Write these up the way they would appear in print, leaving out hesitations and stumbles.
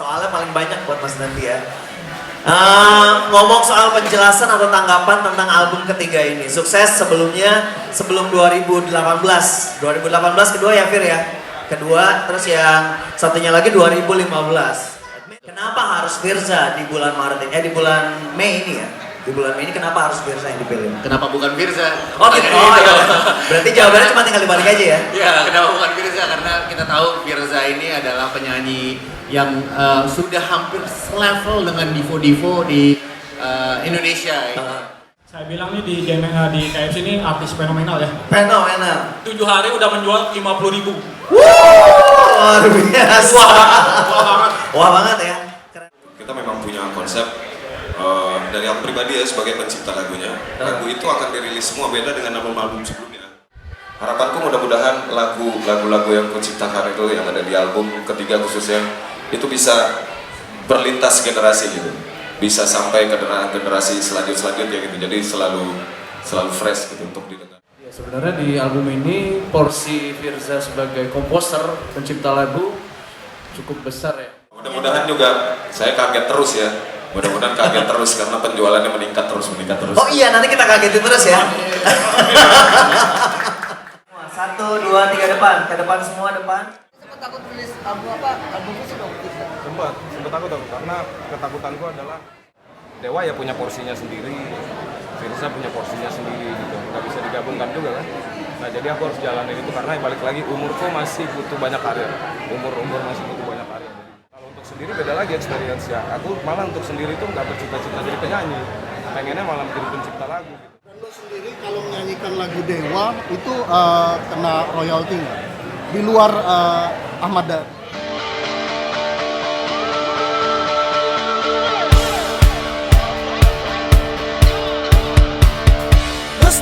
soalnya paling banyak buat Mas Nanti ya. Ngomong soal penjelasan atau tanggapan tentang album ketiga ini. Sukses sebelumnya, sebelum 2018 kedua ya Fir ya? Kedua, terus yang satunya lagi 2015. Kenapa harus Firza di bulan Maret ini? Di bulan Mei ini ya? Di bulan Mei ini kenapa harus Firza yang dipilih? Kenapa bukan Firza? Oh gitu, iya. Berarti jawabannya cuma tinggal dibalik aja ya? Ya, kenapa bukan Firza? Karena kita tahu Firza ini adalah penyanyi yang sudah hampir selevel dengan divo-divo di Indonesia. Saya bilang nih di KFC ini artis fenomenal ya. Fenomenal. 7 hari udah menjual 50.000. Luar biasa. Wah banget. Wah banget ya. Kita memang punya konsep dari aku pribadi ya sebagai pencipta lagunya. Lagu itu akan dirilis semua beda dengan album-album sebelumnya. Harapanku mudah-mudahan lagu-lagu yang kuciptakan itu yang ada di album ketiga khususnya itu bisa berlintas generasi gitu. Bisa sampai ke generasi selanjutnya gitu. Jadi selalu fresh gitu untuk didengar. Ya, sebenarnya di album ini porsi Firza sebagai komposer, pencipta lagu cukup besar ya. Mudah-mudahan juga saya kaget terus ya. Mudah-mudahan kaget terus karena penjualannya meningkat terus. Oh iya, nanti kita kagetin terus ya. 1, 2, 3 depan. Ke depan semua depan. Sempat takut tulis album musik dong kita. Sempat takut karena ketakutanku adalah Dewa ya punya porsinya sendiri, Firza punya porsinya sendiri gitu, nggak bisa digabungkan juga kan. Nah jadi aku harus jalanin itu karena balik lagi umurku masih butuh banyak karir, umur masih butuh banyak karir. Kalau untuk sendiri beda lagi experience ya. Aku malah untuk sendiri tuh nggak bercita-cita jadi penyanyi, pengennya malah menjadi pencipta lagu. Gitu. Dan lo sendiri kalau menyanyikan lagu Dewa itu kena royalti nggak? Di luar Ahmad Dhani.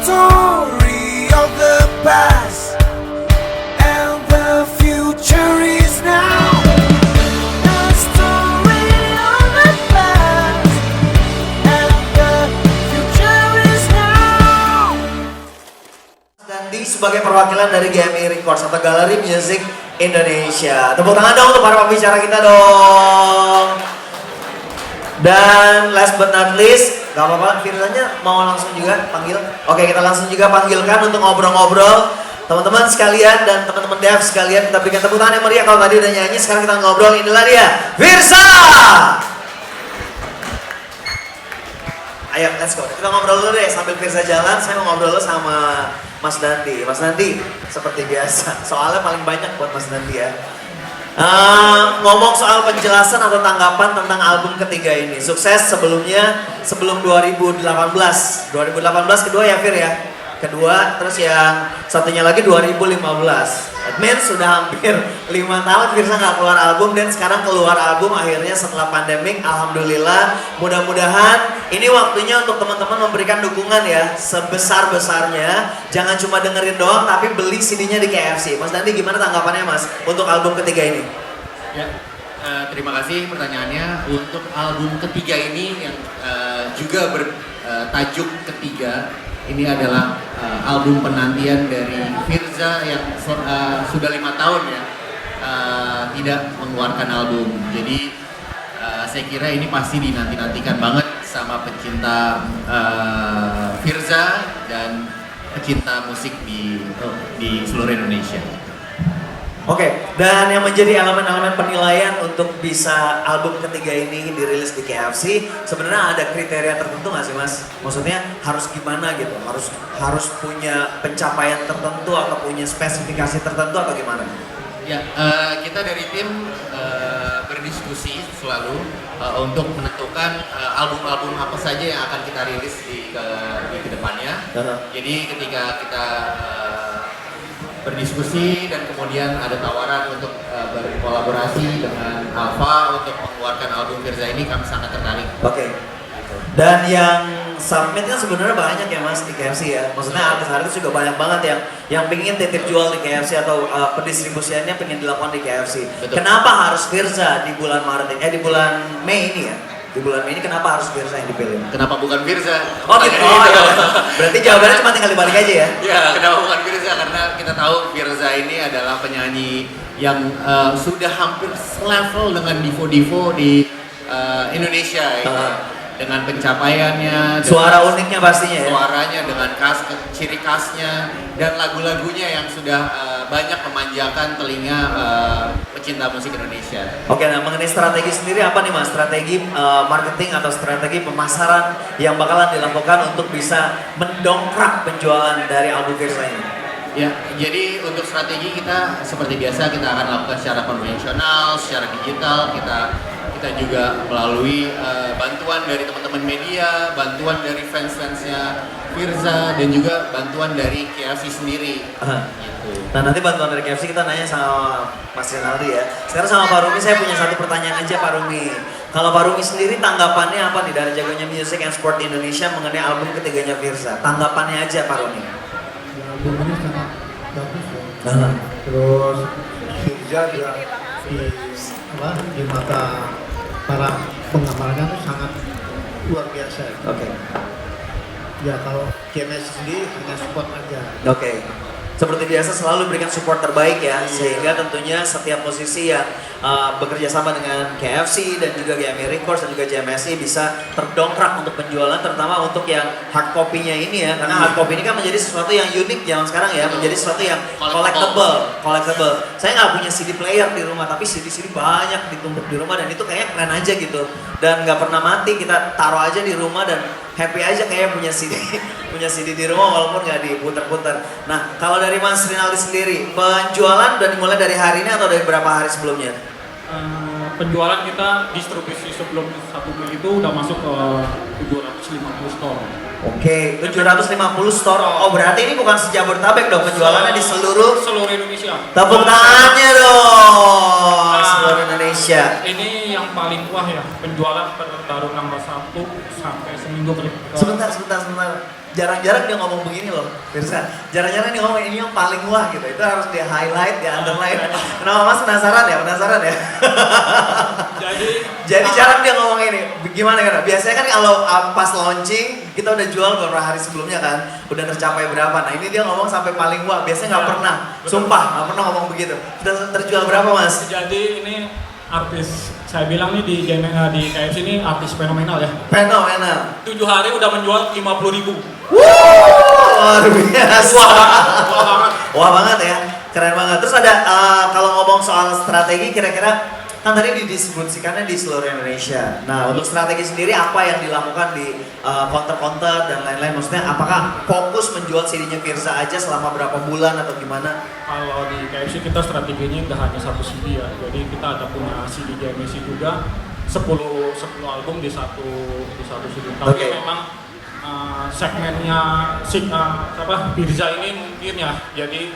Story of the past and the future is now. The story of the past and the future is now. Dandi sebagai perwakilan dari GMI Records atau Gallery Music Indonesia. Tepuk tangan dong untuk para pembicara kita dong. Dan last but not least, gak apa-apa, Firzanya mau langsung juga panggil? Oke, kita langsung juga panggilkan untuk ngobrol-ngobrol. Teman-teman sekalian dan teman-teman Dev sekalian, kita berikan tepuk tangan yang meriah. Kalau tadi udah nyanyi, sekarang kita ngobrol. Inilah dia, Firza! Ayo, let's go. Kita ngobrol dulu deh, sambil Firza jalan, saya mau ngobrol dulu sama Mas Dandi. Mas Dandi, seperti biasa, soalnya paling banyak buat Mas Dandi ya. Ngomong soal penjelasan atau tanggapan tentang album ketiga ini. Sukses sebelumnya, sebelum 2018 kedua ya Fir ya? Kedua, terus yang satunya lagi 2015. That means sudah hampir 5 tahun Firza nggak keluar album dan sekarang keluar album akhirnya setelah pandemik. Alhamdulillah, mudah-mudahan ini waktunya untuk teman-teman memberikan dukungan ya sebesar-besarnya. Jangan cuma dengerin doang tapi beli CD-nya di KFC. Mas Dandi gimana tanggapannya Mas untuk album ketiga ini? Ya, terima kasih pertanyaannya. Untuk album ketiga ini yang juga bertajuk ketiga, ini adalah album penantian dari Firza yang sudah 5 tahun ya tidak mengeluarkan album. Jadi saya kira ini pasti dinanti-nantikan banget sama pecinta Firza dan pecinta musik di seluruh Indonesia. Oke, dan yang menjadi elemen-elemen penilaian untuk bisa album ketiga ini dirilis di KFC, sebenarnya ada kriteria tertentu nggak sih Mas? Maksudnya harus gimana gitu? Harus punya pencapaian tertentu atau punya spesifikasi tertentu atau gimana? Ya, kita dari tim berdiskusi selalu untuk menentukan album-album apa saja yang akan kita rilis di kedepannya. Jadi ketika kita berdiskusi dan kemudian ada tawaran untuk berkolaborasi dengan Alfa untuk mengeluarkan album Firza ini, kami sangat tertarik. Oke. Dan yang submit kan sebenarnya banyak ya Mas di KFC ya. Maksudnya artis-artis juga banyak banget yang pengen titip jual di KFC atau pendistribusiannya pengen dilakukan di KFC. Betul. Kenapa harus Firza di bulan Maret ini? Di bulan Mei ini ya? Di bulan Mei ini kenapa harus Firza yang dipilih? Kenapa bukan Firza? Oh gitu. Oh, iya. Berarti jawabannya cuma tinggal dibalik aja ya? Ya, kenapa bukan Firza? Karena kita tahu Firza ini adalah penyanyi yang sudah hampir selevel dengan divo-divo di Indonesia ya. Dengan pencapaiannya, Suara uniknya pastinya ya. suaranya, dengan ciri khasnya, dan lagu-lagunya yang sudah banyak memanjakan telinga pecinta musik Indonesia. Oke, nah mengenai strategi sendiri apa nih Mas? Strategi marketing atau strategi pemasaran yang bakalan dilakukan untuk bisa mendongkrak penjualan dari album Firza ini? Ya, jadi untuk strategi kita seperti biasa kita akan lakukan secara konvensional, secara digital, kita juga melalui bantuan dari teman-teman media, bantuan dari fans-fansnya Firza, dan juga bantuan dari KFC sendiri. Gitu. Nah nanti bantuan dari KFC kita nanya sama Mas Rinaldi ya. Sekarang sama Pak Rumi saya punya satu pertanyaan aja Pak Rumi. Kalau Pak Rumi sendiri tanggapannya apa nih dari jagonya Music and Sport Indonesia mengenai album ketiganya Firza? Tanggapannya aja Pak Rumi. Album ini sangat bagus ya. Terus Firza juga di mata para penggemarnya itu sangat luar biasa. Oke. Ya kalau GMS sendiri hanya support aja. Oke. Seperti biasa selalu berikan support terbaik ya, sehingga tentunya setiap musisi yang bekerja sama dengan KFC dan juga GME Records dan juga JMSI bisa terdongkrak untuk penjualan, terutama untuk yang hard copy-nya ini ya, karena hard copy ini kan menjadi sesuatu yang unik zaman sekarang ya, menjadi sesuatu yang collectible. Saya nggak punya CD player di rumah, tapi CD banyak ditumpuk di rumah dan itu kayaknya keren aja gitu, dan nggak pernah mati, kita taruh aja di rumah dan happy aja kayak punya CD di rumah walaupun nggak diputer-puter. Nah kalau dari Mas Rinaldi sendiri, penjualan udah dimulai dari hari ini atau dari berapa hari sebelumnya? Penjualan kita distribusi sebelum 1 Mei itu udah masuk ke 750 store. Oke, 750 store. Oh berarti ini bukan se-Jabodetabek dong, penjualannya di seluruh Indonesia. Tepuk tangannya dong, seluruh Indonesia. Ini yang paling wah ya, penjualan baru tanggal 1 sampai seminggu ke Sebentar. Jarang-jarang dia ngomong begini loh, Firza. Jarang-jarang dia ngomong ini yang paling wah gitu. Itu harus di highlight, di underline. Kenapa Mas penasaran ya? Jadi jarang dia ngomong ini. Gimana kan? Biasanya kan kalau pas launching kita udah jual beberapa hari sebelumnya kan, udah tercapai berapa. Nah ini dia ngomong sampai paling wah. Biasanya nggak pernah. Sumpah nggak pernah ngomong begitu. Udah terjual berapa Mas? Jadi ini artis, saya bilang nih di KFC ini artis fenomenal ya. Fenomenal. 7 hari udah menjual 50.000. Luar biasa. Wah banget. Ya, keren banget. Terus ada kalau ngomong soal strategi, kira-kira kan tadi didistribusikannya di seluruh Indonesia. Nah untuk strategi sendiri apa yang dilakukan di counter-counter dan lain-lain? Maksudnya apakah fokus menjual CD-nya Firza aja selama berapa bulan atau gimana? Kalau di KFC kita strateginya nggak hanya satu CD ya. Jadi kita ada punya CD JMSI juga 10 album di satu CD. Tapi memang segmennya Firza ini mungkin ya, jadi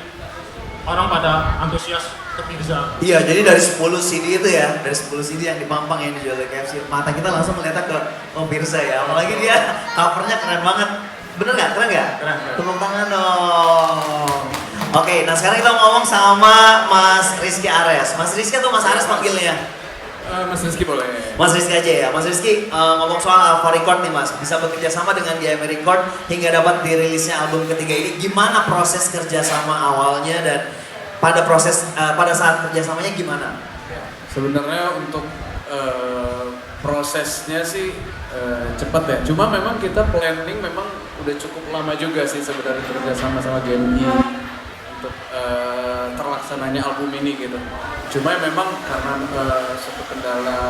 orang pada antusias ke Firza. Iya, jadi dari 10 CD itu ya, dari 10 CD yang dipampang yang dijual di KFC, mata kita langsung melihat ke Firza ya. Apalagi dia covernya keren banget. Bener nggak? Keren nggak? Keren. Tepuk tangan dong. Oke, nah sekarang kita ngomong sama Mas Rizky Ares. Mas Rizky atau Mas Ares panggilnya? Mas Rizky boleh. Mas Rizky aja ya. Mas Rizky ngomong soal Alpha Record nih Mas, bisa bekerja sama dengan GME Record hingga dapat dirilisnya album ketiga ini. Gimana proses kerjasama awalnya dan pada saat kerjasamanya gimana? Sebenarnya untuk prosesnya sih cepat ya. Cuma memang kita planning memang udah cukup lama juga sih sebenarnya kerjasama sama GME untuk terlaksananya album ini gitu. Cuma memang karena satu kendala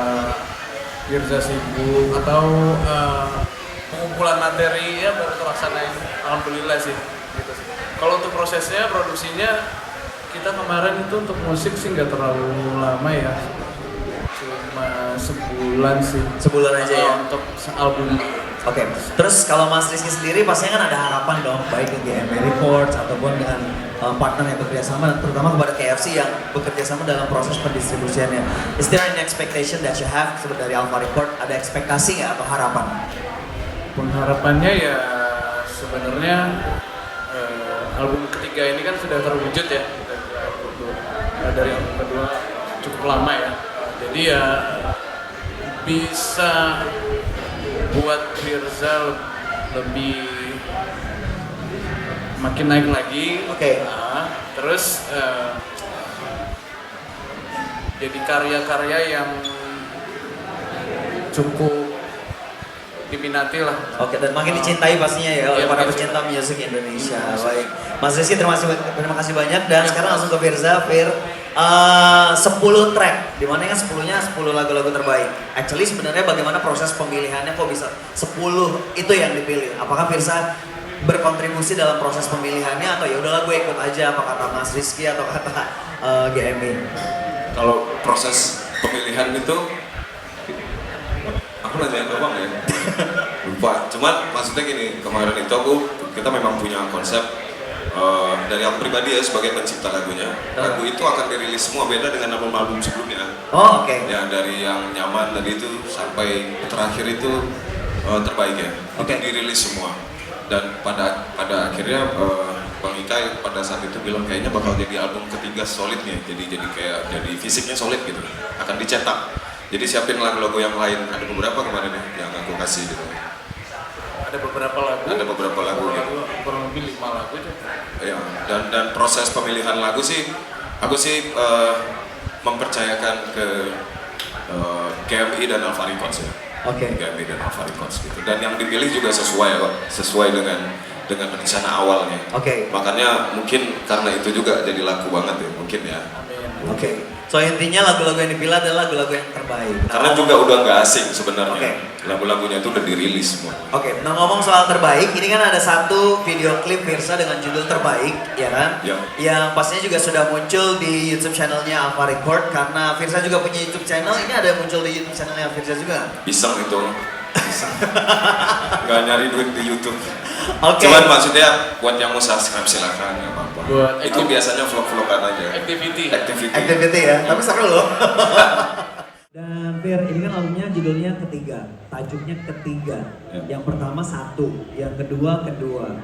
Firza sibuk atau pengumpulan materi ya baru terlaksanain, alhamdulillah sih gitu sih. Kalau untuk prosesnya, produksinya kita kemarin itu untuk musik sih nggak terlalu lama ya, cuma sebulan sih. Sebulan aja ya untuk album. Oke, terus kalau Mas Rizky sendiri pastinya kan ada harapan dong, baik ke GME Records ataupun dengan partner yang bekerja sama, terutama kepada KFC yang bekerja sama dalam proses pendistribusiannya. Is there any expectation that you have dari Alpha Record? Ada ekspektasi nggak atau harapan? Pengharapannya ya sebenarnya album ketiga ini kan sudah terwujud ya, dari yang kedua cukup lama ya, jadi ya bisa buat Firza lebih makin naik lagi. Oke. Nah, terus jadi karya-karya yang cukup diminati lah. Oke, dan makin dicintai pastinya ya oleh Iya, para makin pecinta musik Indonesia. Baik, Mas Rizky terima kasih banyak dan sekarang langsung ke Firza. 10 track, dimana kan 10-nya 10 lagu-lagu terbaik. Actually sebenarnya bagaimana proses pemilihannya kok bisa 10 itu yang dipilih? Apakah Firza berkontribusi dalam proses pemilihannya atau ya udahlah gue ikut aja apa kata Mas Rizky atau kata GMI? Kalau proses pemilihan itu, aku nanya ke Bang ya, lupa. Cuman maksudnya gini, kemarin itu kita memang punya konsep dari aku pribadi ya sebagai pencipta lagunya. Lagu itu akan dirilis semua beda dengan album-album sebelumnya. Oh, oke. Ya dari yang nyaman tadi itu sampai terakhir itu terbaik ya. Itu dirilis semua. Dan pada akhirnya Bang Ika pada saat itu bilang kayaknya bakal jadi album ketiga solid nih. Jadi fisiknya solid gitu. Akan dicetak. Jadi siapin lagu-lagu yang lain. Ada beberapa kemarin ya yang aku kasih gitu. Ada beberapa lagu gitu. Kurang lebih 5 lagu aja. Ya, dan proses pemilihan lagu sih, aku sih mempercayakan ke GMI dan Alpha Records ya. GMI dan Alpha Records gitu. Dan yang dipilih juga sesuai dengan rencana awalnya. Makanya mungkin karena itu juga jadi laku banget ya, mungkin ya. So intinya lagu-lagu yang dipilih adalah lagu-lagu yang terbaik. Karena juga udah nggak asing sebenarnya. Lagu-lagunya itu udah dirilis semua. Nah ngomong soal terbaik, ini kan ada satu video klip Firza dengan judul Terbaik, ya kan? Yang pastinya juga sudah muncul di YouTube channelnya Alpha Record. Karena Firza juga punya YouTube channel, ini ada muncul di YouTube channelnya Firza juga? Iseng itu. Nggak nyari duit di YouTube. Cuman maksudnya buat yang mau subscribe silakan, nggak apa-apa. Itu biasanya vlog-vlogan aja. Activity ya, tapi seru loh. Dan Fir, ini kan albumnya judulnya Ketiga, tajuknya Ketiga. Yang pertama satu, yang kedua.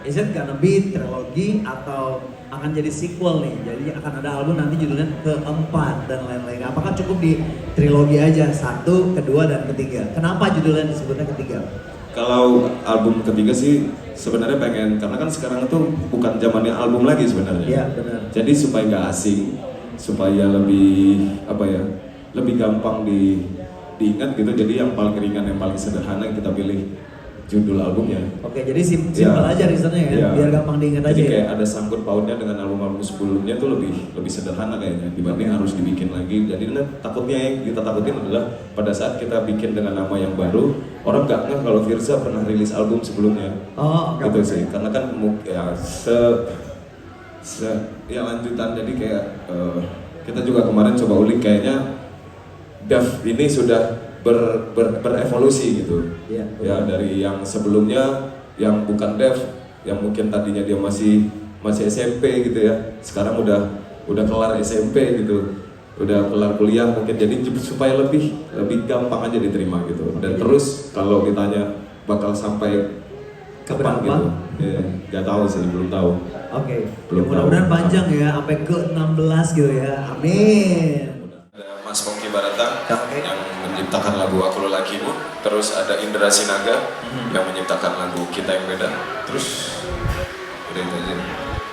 Is it gonna be trilogy atau akan jadi sequel nih? Jadi akan ada album nanti judulnya Keempat dan lain-lain. Apakah cukup di trilogi aja, 1, 2, dan 3? Kenapa judulnya disebutnya Ketiga? Kalau album ketiga sih sebenarnya pengen, karena kan sekarang itu bukan zamannya album lagi sebenarnya. Iya benar. Jadi supaya nggak asing, supaya lebih lebih gampang diingat gitu. Jadi yang paling ringan, yang paling sederhana yang kita pilih judul albumnya. Jadi simpel aja reasonnya ya, biar gampang diingat aja. Jadi kayak ada sangkut pautnya dengan album-album sebelumnya tuh lebih sederhana kayaknya dibanding harus dibikin lagi. Jadi takutnya yang kita takutin adalah pada saat kita bikin dengan nama yang baru, orang nggak ngeh kalau Firza pernah rilis album sebelumnya. Gitu sih, karena kan ya lanjutan. Jadi kayak kita juga kemarin coba ulik, kayaknya Dev ini sudah berevolusi gitu. Ya dari yang sebelumnya yang bukan Dev, yang mungkin tadinya dia masih SMP gitu ya, sekarang udah kelar SMP gitu, udah kelar kuliah mungkin, jadi supaya lebih gampang aja diterima gitu. Dan terus kalau ditanya bakal sampai kapan gitu, ya nggak tahu sih, belum tahu. Mudah-mudahan panjang ya, sampai ke-16 gitu ya, amin. Mas Pongki Barata yang menciptakan lagu Aku Lelakimu, terus ada Indra Sinaga yang menciptakan lagu Kita Yang Beda, terus udah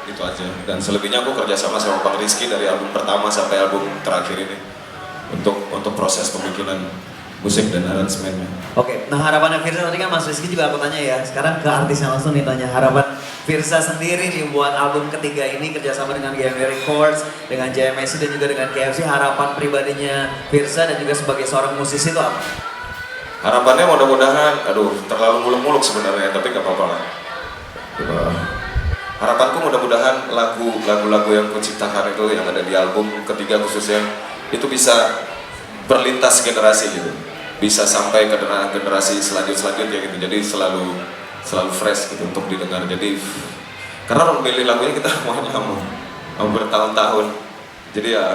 itu aja. Dan selebihnya aku kerjasama sama Bang Rizky dari album pertama sampai album terakhir ini untuk proses pembikinan musik dan aransemennya. Nah harapannya Firza tadi kan Mas Rizky juga aku tanya ya, sekarang ke artisnya langsung nih tanya harapan Firza sendiri nih buat album ketiga ini kerjasama dengan GMI Records, dengan JMSC dan juga dengan KFC. Harapan pribadinya Firza dan juga sebagai seorang musisi itu apa? Harapannya mudah-mudahan, terlalu muluk-muluk sebenarnya, tapi gak apa-apa lah. Harapanku mudah-mudahan lagu-lagu yang kuciptakan itu yang ada di album ketiga khususnya itu bisa berlintas generasi gitu, bisa sampai ke generasi selanjutnya gitu. Jadi selalu fresh gitu untuk didengar. Jadi karena memilih lagunya kita mau lama bertahun-tahun. Jadi ya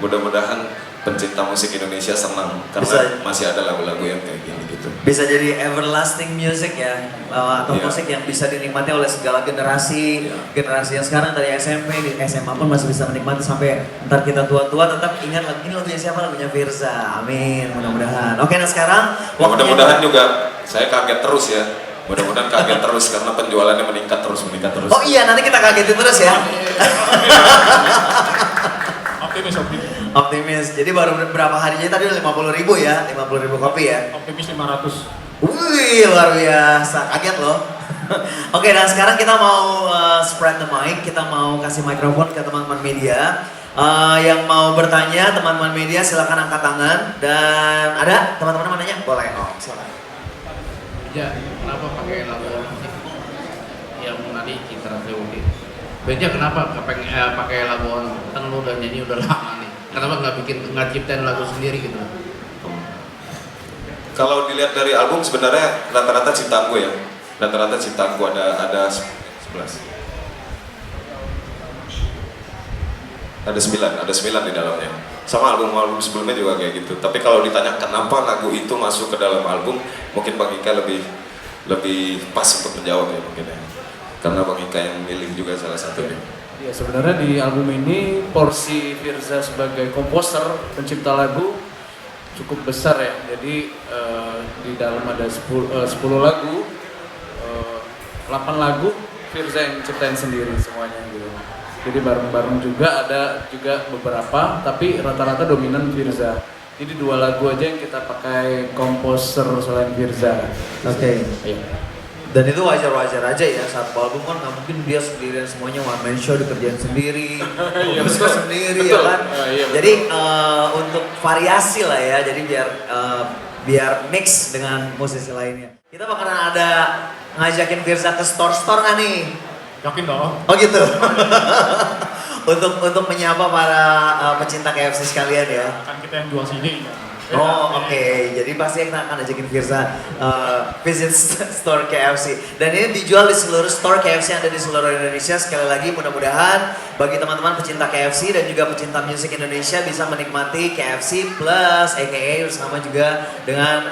mudah-mudahan pencinta musik Indonesia senang karena masih ada lagu-lagu yang kayak gini gitu. Bisa jadi everlasting music ya, atau musik yang bisa dinikmati oleh segala generasi. Generasi yang sekarang dari SMP, di SMA pun masih bisa menikmati sampai ntar kita tua-tua tetap ingat lagu ini, lagunya siapa, lagunya Firza. Amin, mudah-mudahan. Nah sekarang mudah-mudahan juga saya kaget terus ya. Mudah-mudahan kaget terus karena penjualannya meningkat terus. Oh iya, nanti kita kagetin terus ya. Optimis. Optimis. Jadi baru berapa harinya tadi udah 50.000 ya? 50.000 kopi ya? Optimis 500. Wih, luar biasa. Kaget loh. Oke, dan sekarang kita mau spread the mic. Kita mau kasih mikrofon ke teman-teman media. Yang mau bertanya, teman-teman media silakan angkat tangan. Dan ada teman-teman mau nanya? Boleh. Oh, silakan. Ya, kenapa pakai lagu musik yang tadi Citra Sewuti? Beja kenapa pakai lagu kan lu udah nyanyi udah lama nih? Kenapa nggak ciptain lagu sendiri gitu? Kalau dilihat dari album sebenarnya rata-rata ciptaan gue ya. Rata-rata ciptaan gue ada 11. Ada 9 di dalamnya. Sama album-album sebelumnya juga kayak gitu. Tapi kalau ditanya kenapa lagu itu masuk ke dalam album, mungkin Bang Ika lebih pas untuk menjawab ya mungkin ya. Karena Bang Ika yang milih juga salah satunya. Ya sebenarnya di album ini porsi Firza sebagai komposer, pencipta lagu cukup besar ya. Jadi di dalam ada 10 lagu, 8 lagu Firza yang ciptain sendiri semuanya gitu. Jadi bareng-bareng juga ada juga beberapa, tapi rata-rata dominan Firza. Jadi 2 lagu aja yang kita pakai komposer selain Firza. Oke. Iya. Dan itu wajar-wajar aja ya, saat album kan nggak mungkin dia sendirian semuanya one man show dikerjain sendiri, betul sendiri ya kan. Iya, jadi untuk variasi lah ya, jadi biar mix dengan musisi lainnya. Kita bakalan ada ngajakin Firza ke store-store nggak nih? Yakin dong? Oh gitu. untuk menyapa para pecinta KFC sekalian ya. Kan kita yang jual CD. Oh oke. Jadi pasti kita akan ajakin Firza visit store KFC. Dan ini dijual di seluruh store KFC yang ada di seluruh Indonesia. Sekali lagi mudah-mudahan bagi teman-teman pecinta KFC dan juga pecinta musik Indonesia bisa menikmati KFC Plus aka bersama juga dengan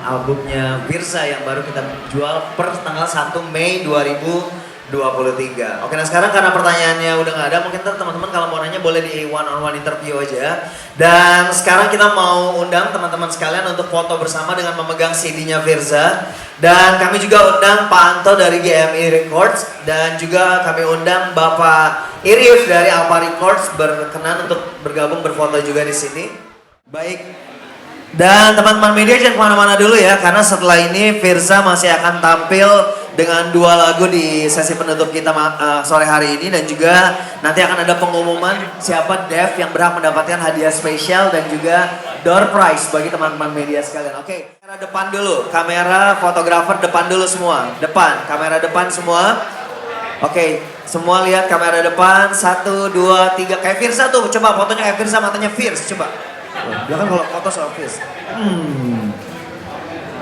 albumnya Firza yang baru kita jual per tanggal 1 Mei 2023. Oke, nah sekarang karena pertanyaannya udah nggak ada, mungkin teman-teman kalau mau nanya boleh di one-on-one interview aja. Dan sekarang kita mau undang teman-teman sekalian untuk foto bersama dengan memegang CD-nya Firza. Dan kami juga undang Pak Anto dari GMI Records dan juga kami undang Bapak Irif dari Alpha Records berkenan untuk bergabung berfoto juga di sini. Baik. Dan teman-teman media jangan kemana-mana dulu ya, karena setelah ini Firza masih akan tampil dengan 2 lagu di sesi penutup kita sore hari ini. Dan juga nanti akan ada pengumuman siapa Dev yang berhak mendapatkan hadiah spesial dan juga door prize bagi teman-teman media sekalian. Oke, kamera depan dulu, kamera fotografer depan dulu semua. Depan, kamera depan semua. Oke, semua lihat kamera depan, 1, 2, 3, kayak Firza tuh, coba fotonya kayak Firza, matanya fierce, coba. Dia kan kalau foto soal fierce.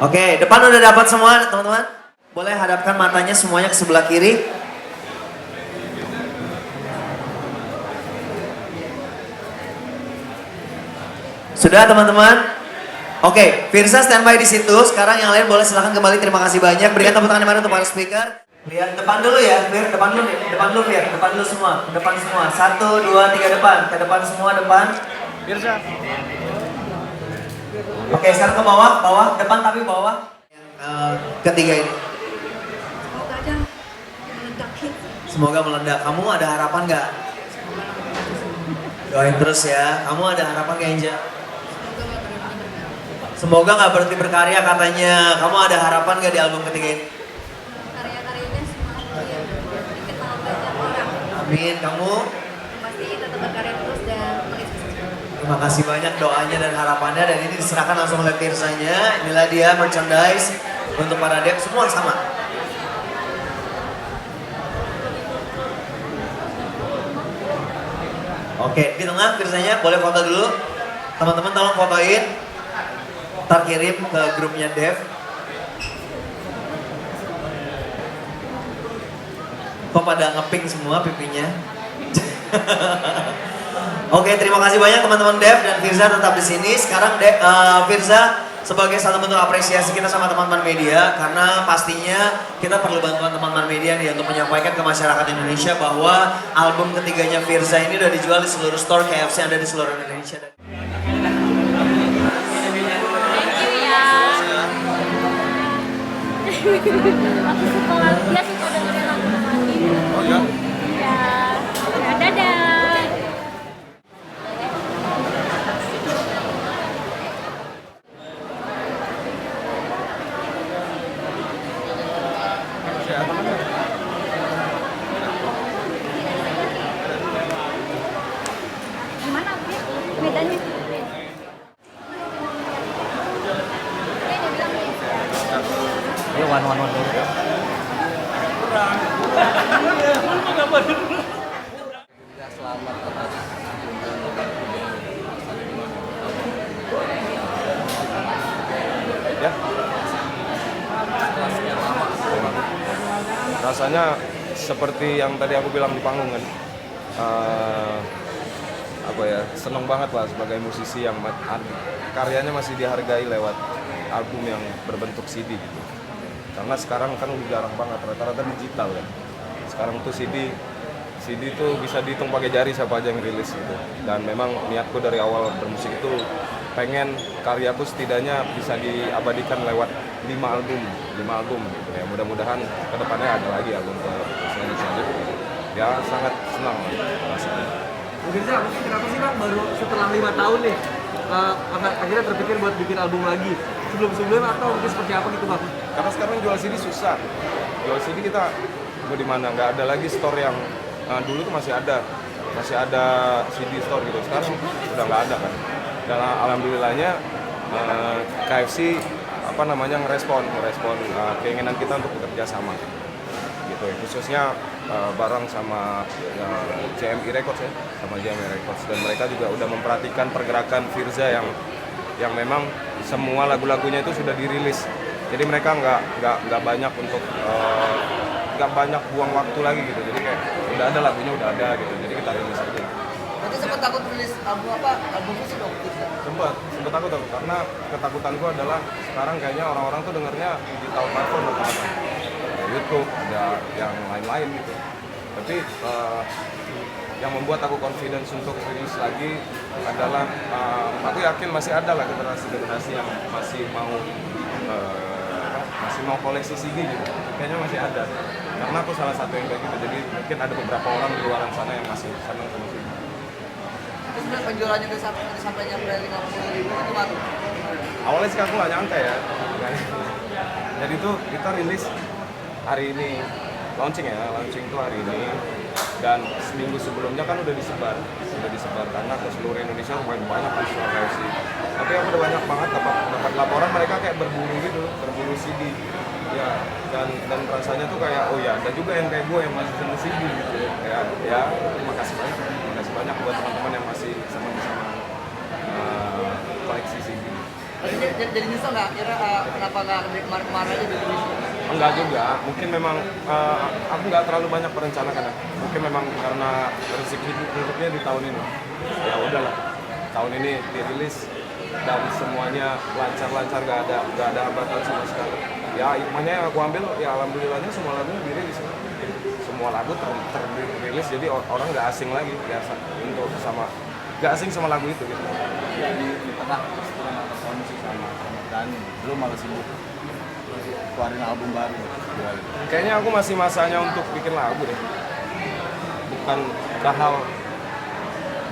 Oke, depan udah dapat semua teman-teman. Boleh hadapkan matanya semuanya ke sebelah kiri. Sudah teman-teman? Oke, Firza standby di situ. Sekarang yang lain boleh silahkan kembali. Terima kasih banyak. Berikan tepuk tangan yang untuk para speaker. Lihat depan dulu ya, Fir. Depan dulu nih. Depan dulu Fir. Depan dulu semua. Depan semua. 1, 2, 3 depan. Ke depan semua depan. Firza. Oke, sekarang ke bawah. Bawah. Depan tapi bawah. Yang ketiga ini. Semoga meledak. Kamu ada harapan nggak? Doain terus ya. Kamu ada harapan nggak, Enja? Semoga nggak berhenti berkarya katanya. Kamu ada harapan nggak di album ketiga ini? Karya-karyanya semua dikenal banyak orang. Amin. Kamu? Pasti tetap berkarya terus dan Terima kasih banyak doanya dan harapannya. Dan ini diserahkan langsung oleh Firzanya. Inilah dia merchandise untuk para Dev. Semua sama. Oke, di tengah Firzanya boleh foto dulu. Teman-teman tolong fotoin. Ntar kirim ke grupnya Dev. Kok pada ngeping semua pipinya? Oke, terima kasih banyak teman-teman Dev dan Firza tetap di sini. Sekarang Firza sebagai satu bentuk apresiasi kita sama teman-teman media, karena pastinya kita perlu bantuan teman-teman media nih untuk menyampaikan ke masyarakat Indonesia bahwa album ketiganya Firza ini udah dijual di seluruh store KFC yang ada di seluruh Indonesia. aku suka lagu dia, suka dengerin lagu lagi. Oh ya? Iya. Ya, dadah. one dulu. Selamat atas Ya. Rasanya seperti yang tadi aku bilang di panggung kan. Apa ya, seneng banget lah sebagai musisi yang karyanya masih dihargai lewat album yang berbentuk CD gitu. Karena sekarang kan udah jarang banget, rata-rata digital kan. Sekarang tuh CD itu bisa dihitung pakai jari siapa aja yang rilis gitu. Dan memang niatku dari awal bermusik itu pengen karyaku setidaknya bisa diabadikan lewat 5 album gitu ya. Mudah-mudahan kedepannya ada lagi album selanjutnya. Ya sangat senang rasanya. Mungkin kenapa sih Bang baru setelah 5 tahun nih akhirnya terpikir buat bikin album lagi? Sebelum-sebelumnya atau mungkin seperti apa gitu Bang? Karena sekarang jual CD susah. Jual CD kita mau di mana? Nggak ada lagi store yang dulu tuh masih ada CD store gitu. Sekarang udah nggak ada kan. Dan alhamdulillahnya KFC ngerespon keinginan kita untuk bekerja sama gitu ya. Khususnya bareng sama JMI Records ya, sama JMI Records, dan mereka juga udah memperhatikan pergerakan Firza yang memang semua lagu-lagunya itu sudah dirilis. Jadi mereka nggak banyak untuk nggak banyak buang waktu lagi gitu. Jadi kayak udah ada lagunya udah ada gitu. Jadi kita rilis aja. Berarti sempat takut rilis album musik dong? Sempat takut karena ketakutanku adalah sekarang kayaknya orang-orang tuh dengarnya digital platform rata-rata. YouTube, ada yang lain-lain gitu. Tapi yang membuat aku confidence untuk rilis lagi adalah aku yakin masih ada lah generasi yang masih mau koleksi CD gitu. Kayaknya masih ada. Karena aku salah satu yang kayak gitu. Jadi mungkin ada beberapa orang di luar sana yang masih senang sama CD. Terus penjualannya udah sampai nyampe 50.000 itu Bang? Awalnya sih aku nggak nyangka ya. Jadi tuh kita rilis hari ini, launching tuh hari ini, dan seminggu sebelumnya kan udah disebar karena ke seluruh Indonesia lumayan banyak kan KFC. Tapi aku udah banyak banget dapat laporan mereka kayak berburu CD ya, dan rasanya tuh kayak oh ya ada juga yang kayak gue yang masih seneng CD gitu ya makasih banyak buat teman-teman yang masih sama koleksi CD. Jadi nyesel nggak kira kenapa nggak kemarin aja ditulis? Enggak juga, mungkin memang aku nggak terlalu banyak perencanaan. Mungkin memang karena rezeki hidupnya di tahun ini. Ya udahlah, tahun ini dirilis dan semuanya lancar-lancar, nggak ada hambatan sama sekali. Ya hikmahnya yang aku ambil, ya alhamdulillahnya semua lagu dirilis. Semua lagu terrilis, jadi orang nggak asing lagi biasa untuk nggak asing sama lagu itu gitu. Ya di tengah kondisi sama Dani, belum malah sibuk keluarin album baru. Kayaknya aku masih masanya untuk bikin lagu deh. Bukan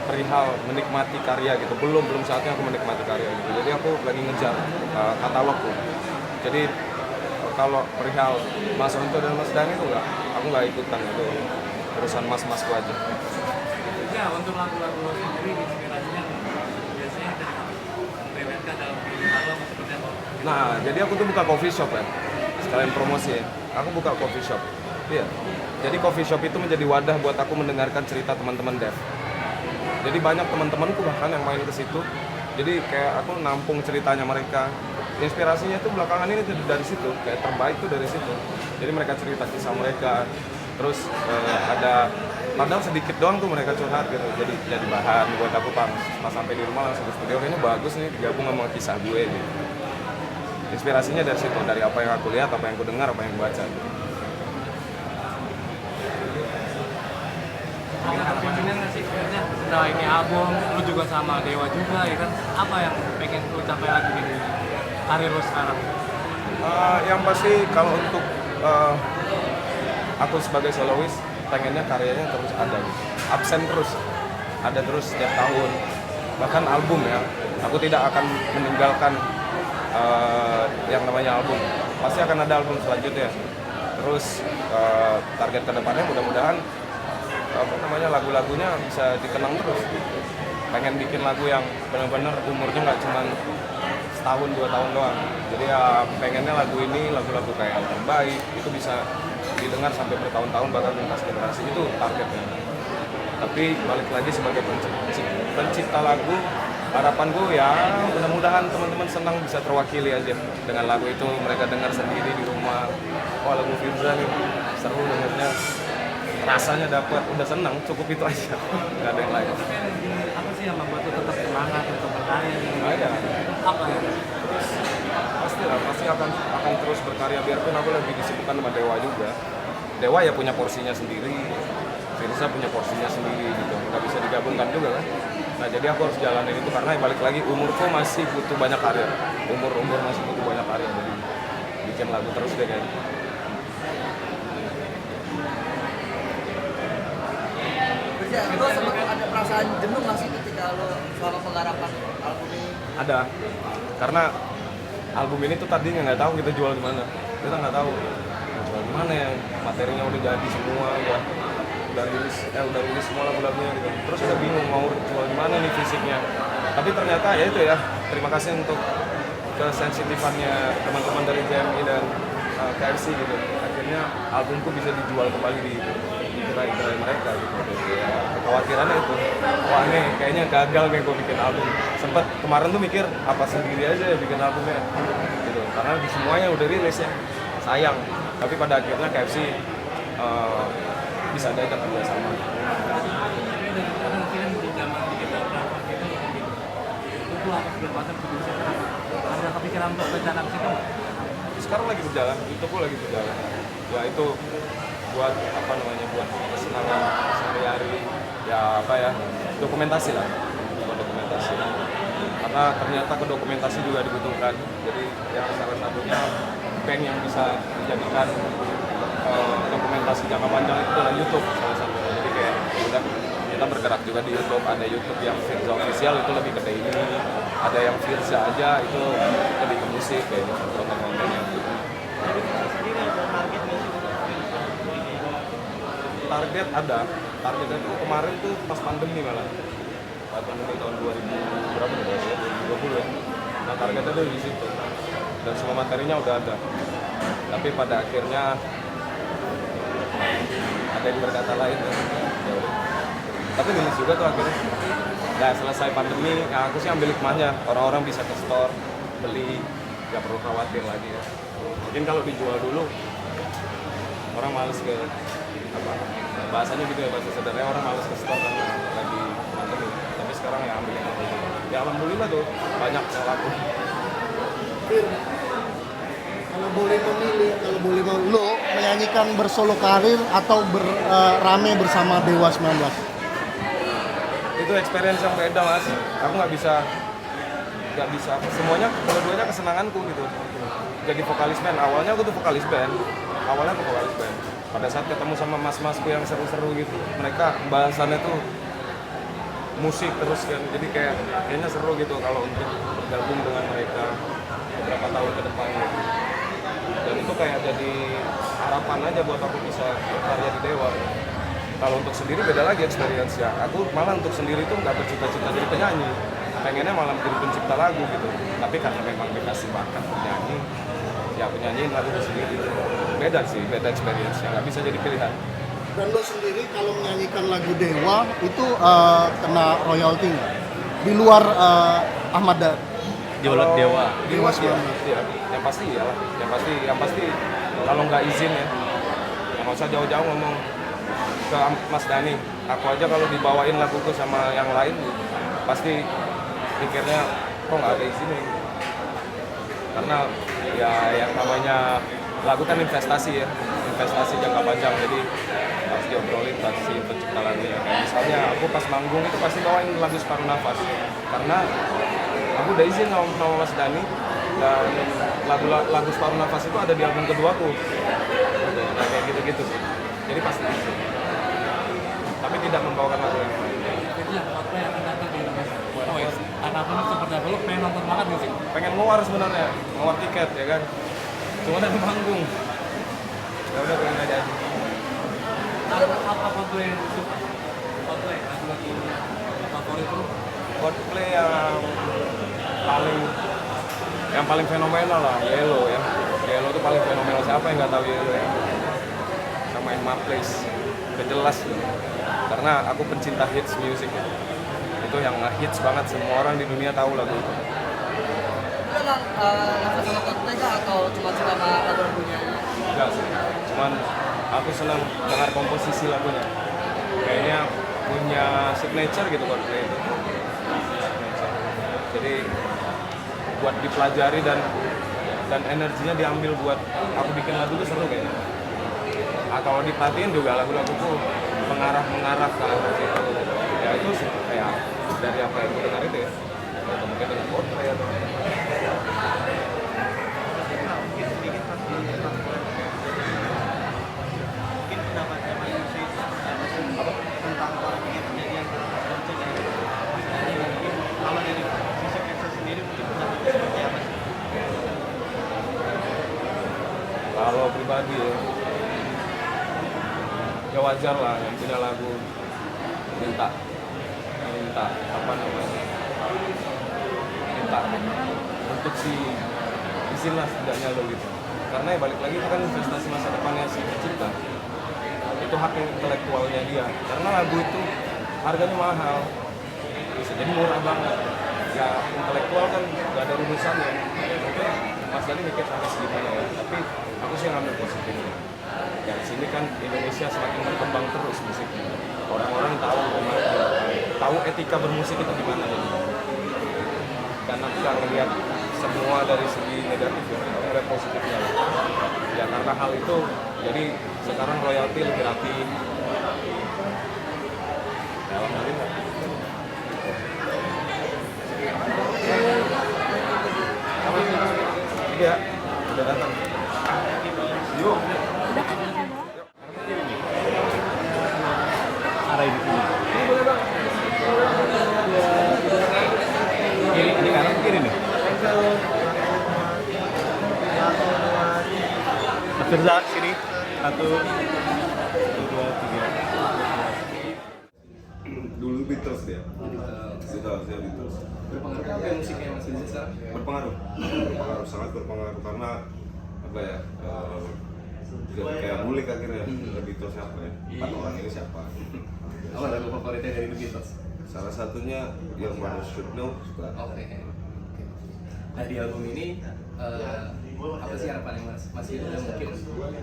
perihal menikmati karya gitu. Belum saatnya aku menikmati karya gitu. Jadi aku lagi ngejar katalog tuh. Jadi kalau perihal Mas Onto dan Mas Dani itu aku nggak ikutan, itu urusan mas-masku aja. Ya untuk lagu-lagu sendiri inspirasinya biasanya dari BWK dalam album seperti apa? Nah, jadi aku tuh buka coffee shop ya. Sekalian promosi ya. Aku buka coffee shop. Iya. Jadi coffee shop itu menjadi wadah buat aku mendengarkan cerita teman-teman dev. Jadi banyak teman-temanku bahkan yang main ke situ. Jadi kayak aku nampung ceritanya mereka. Inspirasinya tuh belakangan ini tuh dari situ. Kayak terbaik tuh dari situ. Jadi mereka cerita kisah mereka. Terus ada padahal sedikit doang tuh mereka curhat gitu. Jadi bahan buat aku pas sampai di rumah langsung ke studio, kayaknya bagus nih digabung sama kisah gue gitu. Inspirasinya dari situ, dari apa yang aku lihat, apa yang aku dengar, apa yang aku baca. Keinginan nggak sih? Setelah ini album, lu juga sama Dewa juga ya kan? Apa yang pengen lu capai lagi di karir lu sekarang? Yang pasti kalau untuk aku sebagai solois, pengennya karyanya terus ada gitu. Absen terus, ada terus setiap tahun. Bahkan album ya, aku tidak akan meninggalkan yang namanya album. Pasti akan ada album selanjutnya. Terus target kedepannya mudah-mudahan lagu-lagunya bisa dikenang terus. Pengen bikin lagu yang benar-benar umurnya nggak cuma setahun 2 tahun doang. Jadi ya pengennya lagu ini, lagu-lagu kayak yang terbaik itu bisa didengar sampai bertahun-tahun bahkan lintas generasi, itu targetnya. Tapi balik lagi sebagai pencipta lagu, harapanku ya mudah-mudahan teman-teman senang bisa terwakili aja dengan lagu itu, mereka dengar sendiri di rumah. Oh, lagu Firza nih seru dengarnya, rasanya dapat, udah senang, cukup itu aja, nggak ada yang lain. Apa sih yang membuat lu tetap semangat untuk berkarya? Ada. Apa ya? Pasti akan terus berkarya, biarpun aku lagi disibukkan sama Dewa juga. Dewa ya punya porsinya sendiri, Firza punya porsinya sendiri gitu, nggak bisa digabungkan juga kan. Nah jadi aku harus jalanin itu karena balik lagi umurku masih butuh banyak karya, umur masih butuh banyak karya, jadi bikin lagu terus deh kayaknya. Itu sempat ada perasaan jenuh nggak sih ketika lo selama penggarapan album ini? Ada, karena album ini tuh tadinya nggak tahu kita jual di mana, kita nggak tahu jual di mana ya, materinya udah jadi semua, udah rilis semua lagu-lagunya gitu. Terus udah bingung mau jual di mana nih fisiknya. Tapi ternyata ya itu ya, terima kasih untuk kesensitifannya teman-teman dari JMI dan KFC gitu. Akhirnya albumku bisa dijual kembali di gerai-gerai mereka gitu. Ya, kekhawatirannya itu, wah nih kayaknya gagal nih gue bikin album. Sempet kemarin tuh mikir apa sendiri aja ya bikin albumnya gitu. Karena di semuanya udah rilis ya, sayang. Tapi pada akhirnya KFC bisa diajak kerja sama. Ada kepikiran untuk rencana ke situ? Sekarang lagi berjalan, YouTube lagi berjalan. Ya itu buat buat kesenangan sehari-hari. Ya dokumentasi lah, buat dokumentasi. Karena ternyata ke dokumentasi juga dibutuhkan. Jadi yang salah satunya band yang bisa dijadikan dokumentasi jangka panjang itu adalah YouTube salah satunya. Jadi kayak udah kita bergerak juga di YouTube. Ada YouTube yang Firza official itu lebih ke daily, ada yang Firza aja itu lebih ke musik kayak gitu konten-kontennya. Target ada, targetnya itu kemarin tuh pas pandemi malah, pas pandemi tahun 2000 berapa nih ya, 2020 ya. Nah targetnya tuh di situ dan semua materinya udah ada. Tapi pada akhirnya ada yang berkata lain ya. Tapi rilis juga tuh akhirnya. Nah selesai pandemi, ya aku sih ambil hikmahnya, orang-orang bisa ke store beli, nggak perlu khawatir lagi ya. Mungkin kalau dijual dulu orang males ke bahasanya gitu ya, bahasa sederhana, orang males ke store karena lagi pandemi. Tapi sekarang ya ambil yang dulu. Ya alhamdulillah tuh banyak yang laku. Kalau boleh memilih, lo menyanyikan bersolo karir atau rame bersama Dewa 19? Itu experience yang beda mas. Aku nggak bisa semuanya, kedua-duanya kesenanganku gitu. Jadi vokalis band, awalnya aku tuh vokalis band. Pada saat ketemu sama mas-masku yang seru-seru gitu, mereka bahasannya tuh musik terus kan, jadi kayaknya seru gitu kalau untuk bergabung dengan mereka beberapa tahun ke depan gitu. Dan itu kayak jadi harapan aja buat aku bisa berkarya di Dewa. Kalau untuk sendiri beda lagi experience ya. Aku malah untuk sendiri tuh nggak bercita-cita jadi penyanyi, pengennya malah jadi pencipta lagu gitu. Tapi karena memang dikasih bakat penyanyi, ya penyanyiin lagu sendiri. Beda sih, beda experience ya, nggak bisa jadi pilihan. Dan lo sendiri kalau menyanyikan lagu Dewa itu kena royalti nggak? Di luar Ahmad Dhani? Kalau Dewa 19 ya, yang pasti kalau nggak izin ya, nggak usah jauh-jauh ngomong ke Mas Dhani. Aku aja kalau dibawain laguku sama yang lain, pasti pikirnya kok nggak ada izinnya. Karena ya yang namanya lagu kan investasi ya, investasi jangka panjang, jadi harus diobrolin pasti pencipta lagunya. Misalnya aku pas manggung itu pasti bawain lagu Separuh Nafas, karena aku udah izin sama Mas Dhani, dan lagu Separuh Nafas itu ada di album keduaku. Nah, kayak gitu-gitu sih. Jadi pasti izin. Tapi tidak membawakan lagu yang lain. Itu yang apa yang akan datang di Indonesia? Anak-anak seperti apa? Lo pengen nonton banget gak sih? Pengen ngewar sebenarnya, ngewar tiket ya kan. Cuma dari panggung. Ya udah pengen aja. Apa Coldplay yang suka? Coldplay, lagu-lagu favorit lo? Coldplay yang paling Yang paling fenomenal lah, Yellow ya. Yellow tuh paling fenomenal, siapa yang nggak tahu Yellow ya? Sama In My Place, udah jelas tuh. Karena aku pencinta hits music ya. Itu yang hits banget, semua orang di dunia tahu lagu itu. Itu emang nafas sama Coldplay kah atau cuma suka sama lagu-lagunya? Enggak sih, cuman aku senang dengar komposisi lagunya. Kayaknya punya signature gitu Coldplay itu. Signature. Jadi buat dipelajari dan energinya diambil buat aku bikin lagu itu seru kayaknya. Kalau diperhatiin juga lagu-laguku mengarah ke arah situ. Ya itu sih kayak dari apa yang aku dengar itu ya. Atau mungkin dengan Coldplay atau kalau pribadi ya wajar lah yang punya lagu minta apa namanya minta untuk izin lah setidaknya lo gitu, karena ya balik lagi itu kan investasi masa depannya si pencipta, itu hak intelektualnya dia, karena lagu itu harganya mahal, bisa jadi murah banget ya, intelektual kan gak ada rumusannya. Mungkin Mas Dani mikir sampai segimana ya, tapi aku sih ngambil positifnya. Ya di sini kan Indonesia semakin berkembang terus musiknya. Orang-orang tahu etika bermusik itu gimana ya. Karena kita ngelihat semua dari segi negatif ya, ngelihat positifnya. Ya karena hal itu, jadi sekarang royalti lebih rapi. Ya, alhamdulillah. Iya, udah datang. Yuk. Arah ini. Ini boleh bang. Ini kanan kiri nih. Firza sini. 1, 2, 3. Dulu Beatles dia. Sudah Beatles. Berpengaruh ke musiknya Mas Firza sekarang? Berpengaruh, sangat berpengaruh karena apa ya? Jadi kayak ngulik akhirnya The Beatles siapa ya? 4 orang ini siapa? Apa lagu favoritnya dari The Beatles? Salah satunya yang One Should Know suka. Oke. Nah di album ini apa sih harapannya Mas? Masih ada mungkin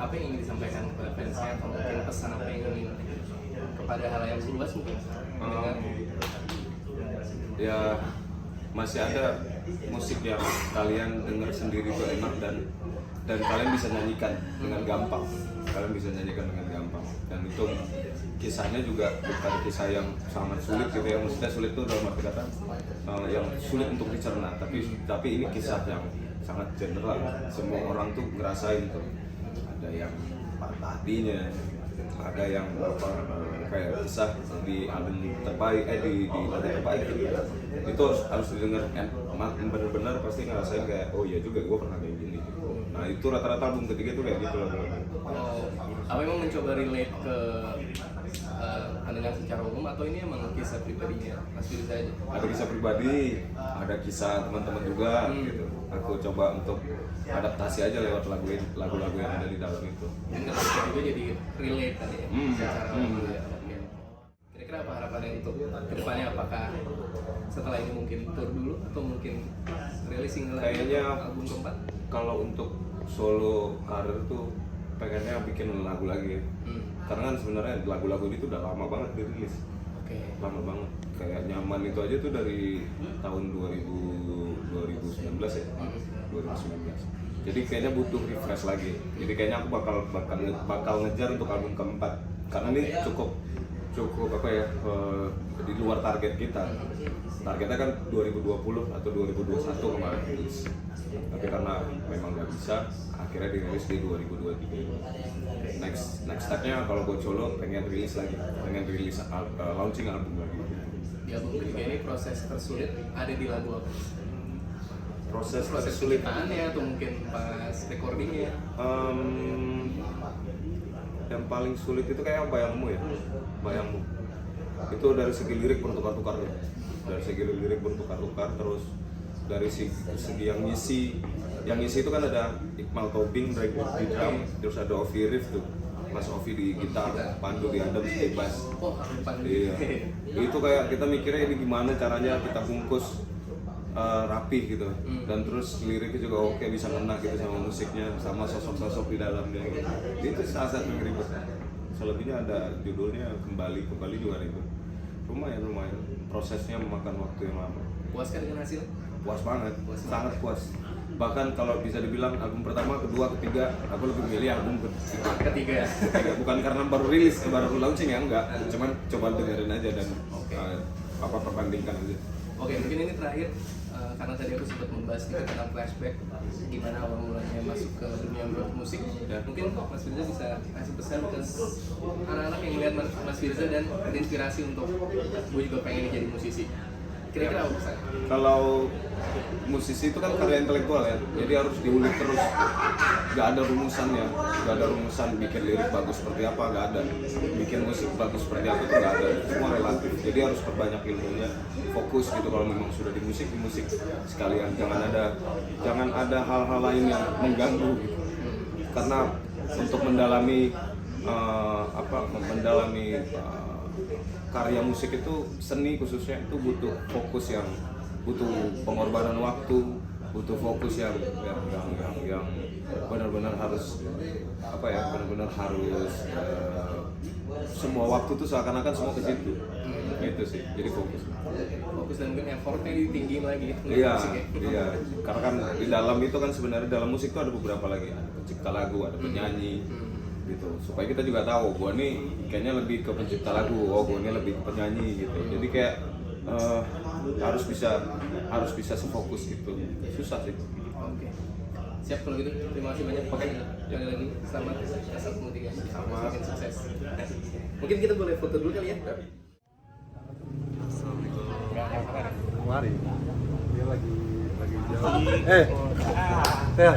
apa yang ingin disampaikan kepada fansnya atau mungkin pesan apa yang ingin kepada halayak luas mungkin? Ya masih ada musik yang kalian dengar sendiri tuh enak dan kalian bisa nyanyikan dengan gampang. Kalian bisa nyanyikan dengan gampang. Dan itu kisahnya juga bukan kisah yang sangat sulit gitu ya. Maksudnya sulit itu dalam arti kata yang sulit untuk dicerna. Tapi ini kisah yang sangat general. Semua orang tuh ngerasain tuh. Ada yang patah hatinya, ada yang kayak kisah di album terbaik di lagu terbaik gitu. Itu harus didengar benar-benar pasti ngerasain kayak oh iya juga gue pernah kayak gini gitu. Nah itu rata-rata album ketiga tuh kayak gitu loh. Apa emang mencoba relate ke pendengar secara umum atau ini emang kisah pribadinya Mas Firza aja? Ada kisah pribadi, ada kisah teman-teman juga gitu. Aku coba untuk adaptasi aja lewat lagu-lagu yang ada di dalam itu. Dan ketika juga jadi relate tadi ya, secara umum ya. Kira-kira apa harapannya untuk kedepannya? Apakah setelah ini mungkin tour dulu atau mungkin rilis single lagi? Kayaknya album keempat? Kalau untuk solo karir tuh pengennya bikin lagu lagi. Karena kan sebenarnya lagu-lagu ini tuh udah lama banget dirilis. Lama banget. Kayak Nyaman itu aja tuh dari tahun 2019 ya. 2019. Jadi kayaknya butuh refresh lagi. Jadi kayaknya aku bakal ngejar untuk album keempat. Karena ini cukup apa ya di luar target kita. Targetnya kan 2020 atau 2021 kemarin rilis. Tapi karena memang nggak bisa, akhirnya dirilis di 2023. Next stepnya kalau buat solo pengen rilis launching album lagi. Di album ketiga ini proses tersulit ada di lagu apa? Proses sulit atau mungkin pas recordingnya? Yang paling sulit itu kayak Bayangmu ya, Bayangmu. Itu dari segi lirik bertukar-tukar, terus dari segi yang ngisi itu kan ada Iqmal Tobing di drum, terus ada Ovi Rif tuh, Mas Ovi di gitar, Pandu di Adams di bass. Iya. Itu kayak kita mikirnya ini gimana caranya kita bungkus rapi gitu, dan terus liriknya juga oke, bisa ngena gitu sama musiknya, sama sosok-sosok di dalamnya gitu. Itu salah satu yang ribet. Selebihnya ada judulnya kembali juga ribet. Lumayan prosesnya memakan waktu yang lama. Puas kan dengan hasil? Puas banget, sangat puas. Bahkan kalau bisa dibilang album pertama, kedua, ketiga, aku lebih milih album ketiga. Bukan karena baru rilis, baru launching ya, enggak. Cuman coba dengerin aja dan perbandingkan aja. Oke, mungkin ini terakhir karena tadi aku sempat membahas sedikit tentang flashback gimana awal mulanya masuk ke dunia musik. Mungkin Mas Firza bisa kasih pesan ke anak-anak yang melihat Mas Firza dan inspirasi untuk gue juga pengen jadi musisi. Kira-kira apa pesan? Kalau musisi itu kan karya intelektual ya, jadi harus diulik terus. Gak ada rumusannya, gak ada rumusan bikin lirik bagus seperti apa, gak ada. Bikin musik bagus seperti apa itu gak ada, semua relatif. Jadi harus perbanyak ilmunya, fokus gitu kalau memang sudah di musik sekalian. Jangan ada hal-hal lain yang mengganggu gitu. Karena untuk mendalami karya musik itu, seni khususnya itu butuh fokus yang butuh pengorbanan waktu, butuh fokus yang benar-benar harus semua waktu tuh seakan-akan semua ke situ. Gitu sih, jadi fokus dan mungkin effortnya ditinggiin lagi. Iya. Karena kan di dalam itu kan sebenarnya dalam musik itu ada beberapa lagi, ada pencipta lagu, ada penyanyi. Gitu, supaya kita juga tahu gua nih kayaknya lebih ke pencipta lagu, gua ini lebih ke penyanyi gitu. Jadi kayak harus bisa sefokus gitu. Susah sih. Oke. Siap kalau gitu. Terima kasih banyak. Sekali lagi selamat S1 semakin sukses. Mungkin kita boleh foto dulu kali ya. Kemari dia lagi jauh. Ya.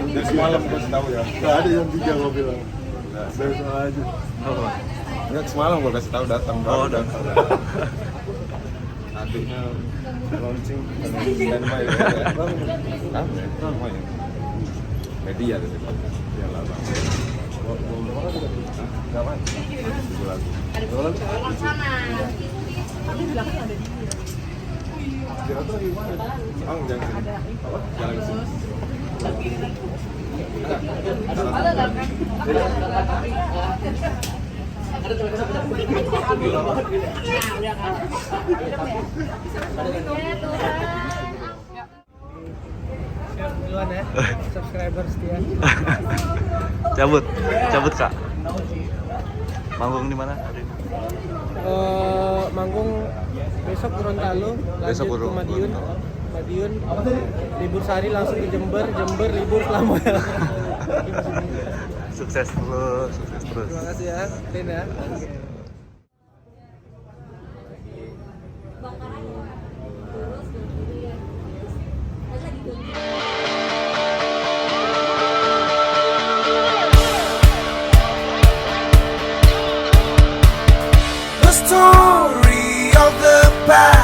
Dari semalam gue tahu ya. Nggak ada yang 3 gue bilang. Dari semalam aja. Enggak, semalam gue kasih tahu datang. Datang. Adiknya launching standby ya. Media gitu. Ya lah. Enggak main. Kira-kira gimana? Jangan sini. Apa? Jalan ke sini. Duluan ya, subscriber setia. Cabut Kak. Manggung di mana? Manggung besok Gorontalo, lanjut ke Madiun, libur sehari langsung ke Jember libur selamanya. Sukses terus. Terima kasih ya, Tin ya. The story of the past.